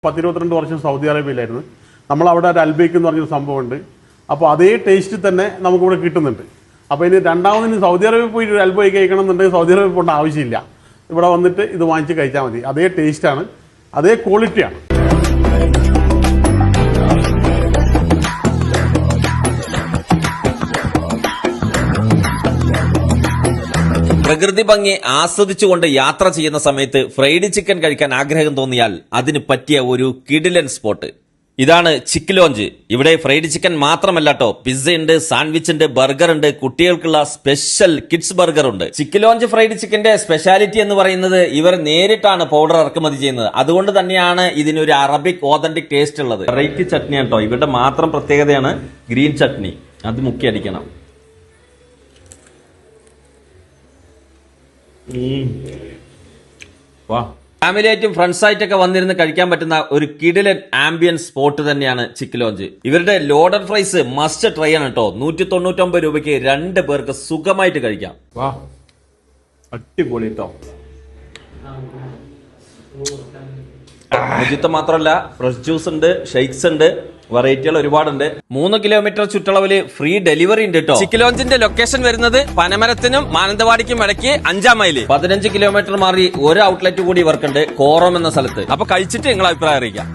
10-22 വർഷം സൗദി അറേബ്യയിലായിരുന്നു. നമ്മളവിടെ ഒരു അൽബേക്ക് എന്ന് പറഞ്ഞൊരു സംഭവമുണ്ട്. അപ്പോൾ അതേ ടേസ്റ്റ് തന്നെ നമുക്കിവിടെ കിട്ടുന്നുണ്ട്. അപ്പോൾ ഇനി രണ്ടാമതിന് സൗദി അറേബ്യ പോയി ഒരു അൽബോ കഴിക്കണം എന്നുണ്ടെങ്കിൽ സൗദി അറേബ്യ പോകേണ്ട ആവശ്യമില്ല. ഇവിടെ വന്നിട്ട് ഇത് വാങ്ങിച്ച് കഴിച്ചാൽ മതി. അതേ ടേസ്റ്റാണ്, അതേ ക്വാളിറ്റിയാണ്. പ്രകൃതി ഭംഗി ആസ്വദിച്ചുകൊണ്ട് യാത്ര ചെയ്യുന്ന സമയത്ത് ഫ്രൈഡ് ചിക്കൻ കഴിക്കാൻ ആഗ്രഹം തോന്നിയാൽ അതിന് പറ്റിയ ഒരു കിടിലൻ സ്പോട്ട് ഇതാണ് ചിക്ക് ലോഞ്ച്. ഇവിടെ ഫ്രൈഡ് ചിക്കൻ മാത്രമല്ല കേട്ടോ, പിസ്സ ഉണ്ട്, സാൻഡ്വിച്ച് ഉണ്ട്, ബർഗർ ഉണ്ട്, കുട്ടികൾക്കുള്ള സ്പെഷ്യൽ കിഡ്സ് ബർഗർ ഉണ്ട്. ചിക്ക് ലോഞ്ച് ഫ്രൈഡ് ചിക്കന്റെ സ്പെഷ്യാലിറ്റി എന്ന് പറയുന്നത് ഇവർ നേരിട്ടാണ് പൗഡർ ഇറക്കുമതി ചെയ്യുന്നത്. അതുകൊണ്ട് തന്നെയാണ് ഇതിനൊരു അറബിക് ഓതന്റിക് ടേസ്റ്റ് ഉള്ളത്. വെറൈറ്റി ചട്നി കേട്ടോ, ഇവരുടെ മാത്രം പ്രത്യേകതയാണ് ഗ്രീൻ ചട്നി. അത് മുക്കി അടിക്കണം. ഫാമിലിയായിട്ടും ഫ്രണ്ട്സായിട്ടൊക്കെ വന്നിരുന്ന് കഴിക്കാൻ പറ്റുന്ന ഒരു കിടിലൻ ആംബിയൻസ് സ്പോട്ട് തന്നെയാണ് ചിക്ക് ലോഞ്ച്. ഇവരുടെ ലോഡഡ് ഫ്രൈസ് മസ്റ്റ് ട്രൈ ആണ് കേട്ടോ. 199 രൂപയ്ക്ക് 2 പേർക്ക് സുഖമായിട്ട് കഴിക്കാം. അടിപൊളി കേട്ടോ. മൊജിത്തോ മാത്രമല്ല, ഫ്രഷ് ജ്യൂസ് ഉണ്ട്, ഷെയ്ക്സ് ഉണ്ട്, വെറൈറ്റികൾ ഒരുപാടുണ്ട്. 3 കിലോമീറ്റർ ചുറ്റളവില് ഫ്രീ ഡെലിവറി ഉണ്ട് കേട്ടോ. ചിക്ക് ലോഞ്ചിന്റെ ലൊക്കേഷൻ വരുന്നത് പനമരത്തിനും മാനന്തവാടിക്കും ഇടയ്ക്ക് 5-ാം മൈല്. 15 കിലോമീറ്റർ മാറി ഒരു ഔട്ട്ലെറ്റ് കൂടി ഇവർക്കുണ്ട്, കോറം എന്ന സ്ഥലത്ത്. അപ്പൊ കഴിച്ചിട്ട് നിങ്ങളെ അഭിപ്രായം അറിയിക്കാം.